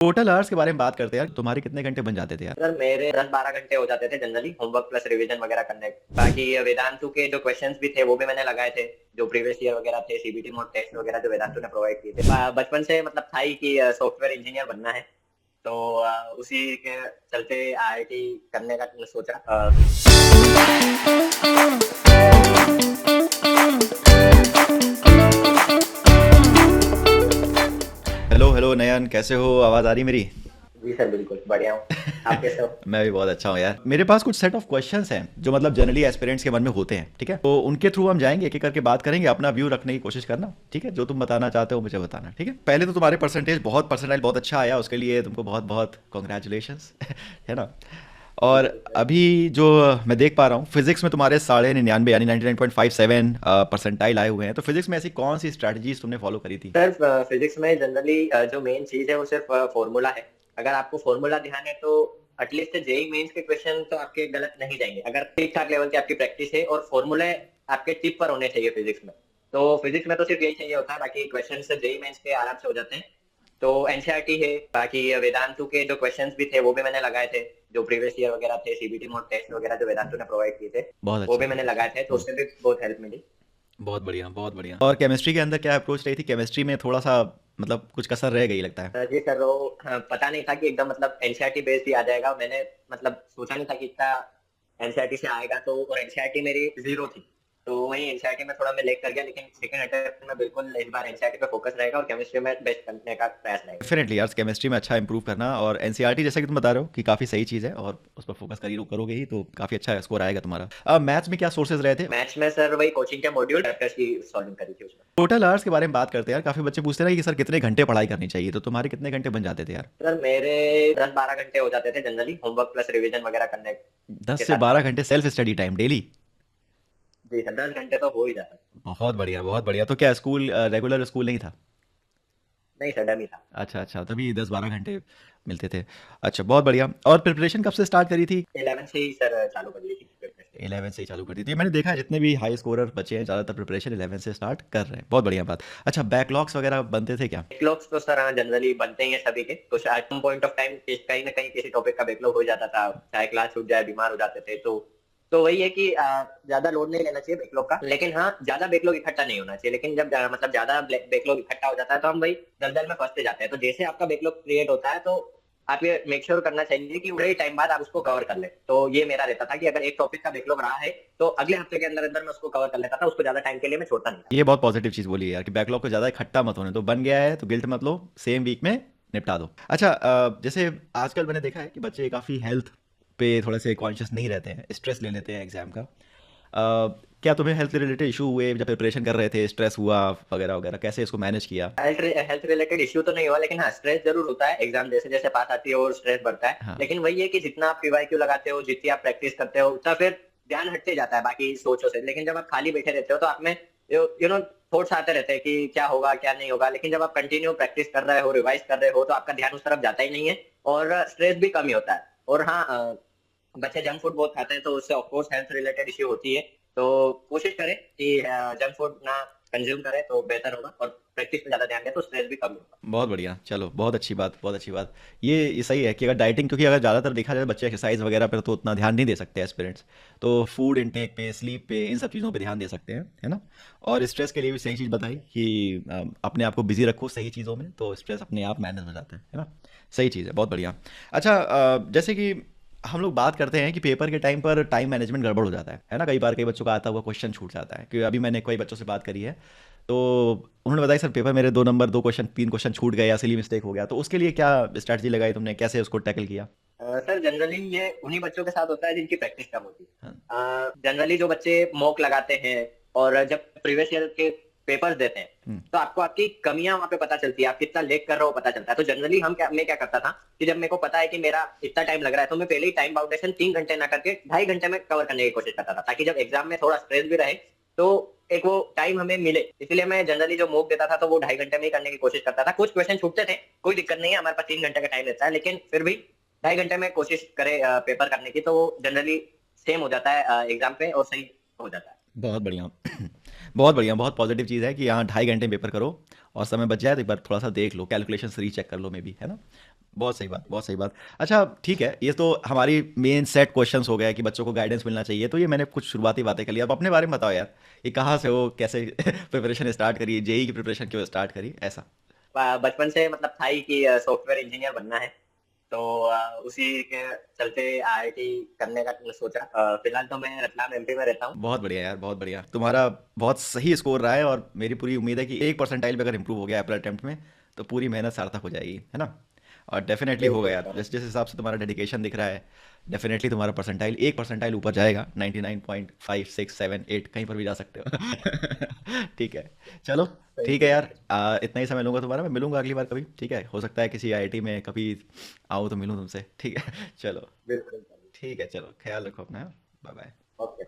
Total hours के बारे में बात करते हैं यार, तुम्हारे कितने घंटे बन जाते थे यार? सर मेरे 10-12 घंटे हो जाते थे जनरली होमवर्क प्लस रिवीजन वगैरह करने। बाकी ये वेदांतु के जो क्वेश्चंस भी थे वो भी मैंने लगाए थे, जो प्रीवियस ईयर वगैरह थे, सीबीटी मोड टेस्ट वगैरह जो वेदांतु ने प्रोवाइड किए थे। बचपन से मतलब था ही कि सॉफ्टवेयर इंजीनियर बनना है, तो उसी के चलते आईआईटी करने का सोचा। हेलो हेलो नयन, कैसे हो? आवाज़ आ रही मेरी? जी सर, बिल्कुल बढ़िया हूँ। आप कैसे हो? मैं भी बहुत अच्छा हूँ यार। मेरे पास कुछ सेट ऑफ क्वेश्चंस हैं जो मतलब जनरली एस्पिरेंट्स के मन में होते हैं, ठीक है? तो उनके थ्रू हम जाएंगे, एक एक करके बात करेंगे, अपना व्यू रखने की कोशिश करना, ठीक है? जो तुम बताना चाहते हो मुझे बताना, ठीक है? पहले तो तुम्हारे परसेंटाइल बहुत अच्छा आया, उसके लिए तुमको बहुत बहुत कॉन्ग्रेचुलेशंस है ना? और अभी जो मैं देख पा रहा हूँ फिजिक्स में तुम्हारे 99.99 यानी 99.57 परसेंटाइल आए हुए हैं। तो फिजिक्स में ऐसी कौन सी स्ट्रैटेजीज तुमने फॉलो करी थी? सर फिजिक्स में जनरली जो मेन चीज है वो सिर्फ फॉर्मूला है। अगर आपको फॉर्मूला ध्यान है तो एटलीस्ट जेई मेंस के क्वेश्चन तो आपके गलत नहीं जाएंगे, अगर ठीक ठाक लेवल की आपकी प्रैक्टिस है और फॉर्मूले आपके टिप पर होने चाहिए फिजिक्स में। तो फिजिक्स में तो सिर्फ यही चाहिए होता है, बाकी क्वेश्चन से जेई मेंस के आराम से हो जाते हैं। तो एनसीईआरटी है, बाकी वेदांतु के जो क्वेश्चंस भी थे वो भी मैंने लगाए थे, जो प्रीवियस ईयर वगैरह थे, सीबीटी मोड टेस्ट वगैरह जो वेदांतु ने प्रोवाइड किए थे बहुत वो अच्छा, भी मैंने बहुत अच्छा। लगाए थे, तो उससे भी बहुत हेल्प मिली। बहुत बढ़िया, बहुत बढ़िया। और केमिस्ट्री के अंदर क्या अप्रोच रही थी? केमिस्ट्री में थोड़ा सा मतलब कुछ कसर रह गई लगता है। जी सर, वो पता नहीं था कि एकदम मतलब एनसीईआरटी बेस्ड ही आ जाएगा। मैंने मतलब सोचा नहीं था कि इतना एनसीईआरटी से आएगा, तो और एनसीईआरटी मेरी जीरो थी, तो वही एनसीईआरटी में थोड़ा मैं लेग कर गया। लेकिन सेकंड अटेम्प्ट में बिल्कुल इस बार एनसीईआरटी पे फोकस रहेगा और केमिस्ट्री में बेस्ट करने का प्रयास रहेगा। डेफिनेटली यार, केमिस्ट्री में अच्छा इंप्रूव करना, और एनसीईआरटी जैसा कि तुम बता रहे हो कि काफ़ी सही चीज़ है और उस पर फोकस करोगे ही तो काफ़ी अच्छा स्कोर आएगा तुम्हारा। अब मैथ्स में क्या सोर्सेज रहे थे? मैथ्स में सर वही कोचिंग के मॉड्यूल चैप्टर्स की सॉल्विंग करी थी उसमें। टोटल आवर्स के बारे में बात करते हैं यार। काफ़ी बच्चे पूछते हैं ना कि सर कितने घंटे पढ़ाई करनी चाहिए, तो तुम्हारे कितने घंटे बन जाते थे यार? सर मेरे 10-12 घंटे हो जाते थे जनरली होमवर्क प्लस रिवीजन वगैरह करने दस के से साथ बारह साथ। घंटे सेल्फ स्टडी टाइम डेली? जी सर, 10 घंटे तो हो ही जाता है। बहुत बढ़िया, बहुत बढ़िया। तो क्या स्कूल रेगुलर स्कूल नहीं था? नहीं सर, डर ही था। अच्छा अच्छा, तभी 10-12 घंटे मिलते थे। अच्छा, बहुत बढ़िया। और प्रिपरेशन कब से स्टार्ट करी थी? 11 से ही सर चालू कर ली थी preparation। 11 से ही चालू कर दी थी। मैंने देखा है जितने भी हाई स्कोरर बच्चे हैं ज़्यादातर प्रिपरेशन 11 से स्टार्ट कर रहे हैं। बहुत बढ़िया बात। अच्छा, बैकलॉग्स वगैरह बनते थे क्या? बैकलॉग्स तो सर हाँ जनरली बनते ही हैं सभी के, तो शायद सम पॉइंट ऑफ टाइम कहीं ना कहीं किसी टॉपिक का बैकलॉग हो जाता था, चाहे क्लास छूट जाए, बीमार हो जाते थे। तो वही है कि ज्यादा लोड नहीं लेना चाहिए बैकलॉग का, लेकिन हाँ ज्यादा बैकलॉग इकट्ठा नहीं होना चाहिए। लेकिन जब मतलब ज्यादा बैकलॉग इकट्ठा हो जाता है तो हम वही दलदल में फंसते जाते हैं। तो जैसे आपका बैकलॉग क्रिएट होता है तो आप ये मेक श्योर करना चाहिए कि थोड़े टाइम बाद आप उसको कवर कर ले। तो ये मेरा रहता था कि अगर एक टॉपिक का बैकलॉग रहा है तो अगले हफ्ते के अंदर अंदर मैं उसको कवर कर लेता था, उसको ज्यादा टाइम के लिए मैं छोड़ता नहीं था। ये बहुत पॉजिटिव चीज़ बोली है यार कि बैकलॉग को ज़्यादा इकट्ठा मत होने दो। बन गया है तो गिल्ट मत लो, सेम वीक में निपटा दो। अच्छा, जैसे आजकल मैंने देखा है कि बच्चे काफ़ी हेल्थ पे थोड़े से कॉन्शियस नहीं रहते हैं, स्ट्रेस ले लेते हैं एग्जाम का। क्या तुम्हें हेल्थ रिलेटेड इशू हुए जब प्रिपरेशन कर रहे थे? स्ट्रेस हुआ वगैरह वगैरह, कैसे इसको मैनेज किया? हेल्थ रिलेटेड इश्यू तो नहीं हुआ, लेकिन हाँ स्ट्रेस जरूर होता है। एग्जाम जैसे जैसे पास आती है और स्ट्रेस बढ़ता है, हाँ। लेकिन वही है कि जितना आप पीवाईक्यू लगाते हो, जितनी आप प्रैक्टिस करते हो, उतना फिर ध्यान हटते जाता है बाकी सोचों से। लेकिन जब आप खाली बैठे रहते हो तो आप में यू नो थॉट्स आते रहते हैं कि क्या होगा क्या नहीं होगा। लेकिन जब आप कंटिन्यू प्रैक्टिस कर रहे हो, रिवाइज कर रहे हो, तो आपका ध्यान उस तरफ जाता ही नहीं है और स्ट्रेस भी कम ही होता है। और हाँ बच्चे जंक फूड बहुत खाते हैं तो उससे ऑफकोर्स हेल्थ रिलेटेड इश्यू होती है। तो कोशिश करें कि जंक फूड ना कंज्यूम करें तो बेहतर होगा, और प्रैक्टिस पे ज्यादा ध्यान दें तो स्ट्रेस भी कम होगा। बहुत बढ़िया, चलो बहुत अच्छी बात, बहुत अच्छी बात। ये सही है कि अगर डाइटिंग, क्योंकि अगर ज़्यादातर देखा जाए बच्चे एक्सरसाइज वगैरह पर तो उतना ध्यान नहीं दे सकते एस्पिरेंट्स, तो फूड इनटेक पे, स्लीप पे, इन सब चीज़ों पे ध्यान दे सकते हैं, है ना? और स्ट्रेस के लिए भी सही चीज़ बताई कि अपने आप को बिजी रखो सही चीज़ों में, तो स्ट्रेस अपने आप मैनेज हो जाता है ना? सही चीज़ है, बहुत बढ़िया। अच्छा, जैसे कि हम लोग बात करते हैं कि पेपर के टाइम पर टाइम मैनेजमेंट गड़बड़ हो जाता है ना? कई बार कई बच्चों का आता हुआ क्वेश्चन छूट जाता है, कि अभी मैंने कई बच्चों से बात करी है, तो उन्होंने बताया सर पेपर मेरे 2 नंबर, 2 क्वेश्चन, 3 क्वेश्चन छूट गए या सिली मिस्टेक हो गया। तो उसके लिए क्या स्ट्रैटेजी लगाई तुमने, कैसे उसको टैकल किया? सर जनरली ये उन्हीं बच्चों के साथ होता है जिनकी प्रैक्टिस कम होती हाँ। है। जनरली जो बच्चे मॉक लगाते हैं और जब प्रीवियस ईयर के पेपर्स देते हैं हम्म। तो आपको आपकी कमियां वहां पे पता चलती है, आप कितना लेग कर रहे हो पता चलता है। तो जनरली मैं क्या करता था कि जब मेरे को पता है कि मेरा इतना टाइम लग रहा है तो मैं पहले ही टाइम बाउंडेशन 3 घंटे ना करके 2.5 घंटे में कवर करने की कोशिश करता था, ताकि जब एग्जाम में थोड़ा स्ट्रेस भी रहे तो एक वो टाइम हमें मिले। इसलिए मैं जनरली जो मॉक देता था तो वो 2.5 घंटे में ही करने की कोशिश करता था। कुछ क्वेश्चन छूटते थे, कोई दिक्कत नहीं है, हमारे पास 3 घंटे का टाइम रहता है, लेकिन फिर भी 2.5 घंटे में कोशिश करें पेपर करने की, तो वो जनरली सेम हो जाता है एग्जाम पे और सही हो जाता है। बहुत बढ़िया। बहुत बढ़िया, बहुत पॉजिटिव चीज़ है कि यहाँ 2.5 घंटे में पेपर करो और समय बच जाए तो एक बार थोड़ा सा देख लो, कैलकुलेशन रीचेक कर लो, मे बी, है ना? बहुत सही बात, बहुत सही बात। अच्छा ठीक है, ये तो हमारी मेन सेट क्वेश्चंस हो गया कि बच्चों को गाइडेंस मिलना चाहिए, तो ये मैंने कुछ शुरुआती बातें कर ली। अब अपने बारे में बताओ यार, ये कहाँ से हो, कैसे प्रिपरेशन स्टार्ट करी, जेई की प्रिपरेशन क्यों स्टार्ट करी ऐसा? बचपन से मतलब था ही कि सॉफ्टवेयर इंजीनियर बनना है। तो उसी के चलते आईआईटी करने का सोचा। फिलहाल तो मैं रतलाम एमपी में रहता हूँ। बहुत बढ़िया यार, बहुत बढ़िया। तुम्हारा बहुत सही स्कोर रहा है, और मेरी पूरी उम्मीद है कि 1 परसेंटाइल भी अगर इंप्रूव हो गया एप्पल अटेम्प्ट में, तो पूरी मेहनत सार्थक हो जाएगी, है ना? और डेफिनेटली होगा बिल्कुल यार, सर। जिस जिस हिसाब से तुम्हारा डेडिकेशन दिख रहा है, डेफिनेटली तुम्हारा परसेंटाइल 1 परसेंटाइल ऊपर जाएगा, 99.567 8 कहीं पर भी जा सकते हो। ठीक है, चलो। थैंक ठीक है यू यार, सर। इतना ही समय लूंगा तुम्हारा, मैं मिलूंगा अगली बार कभी, ठीक है? हो सकता है किसी आईआईटी में कभी आऊँ तो मिलूँ तुमसे, ठीक है? चलो। बिल्कुल सर। ठीक है, चलो, ख्याल रखो अपना। Bye bye. ओके।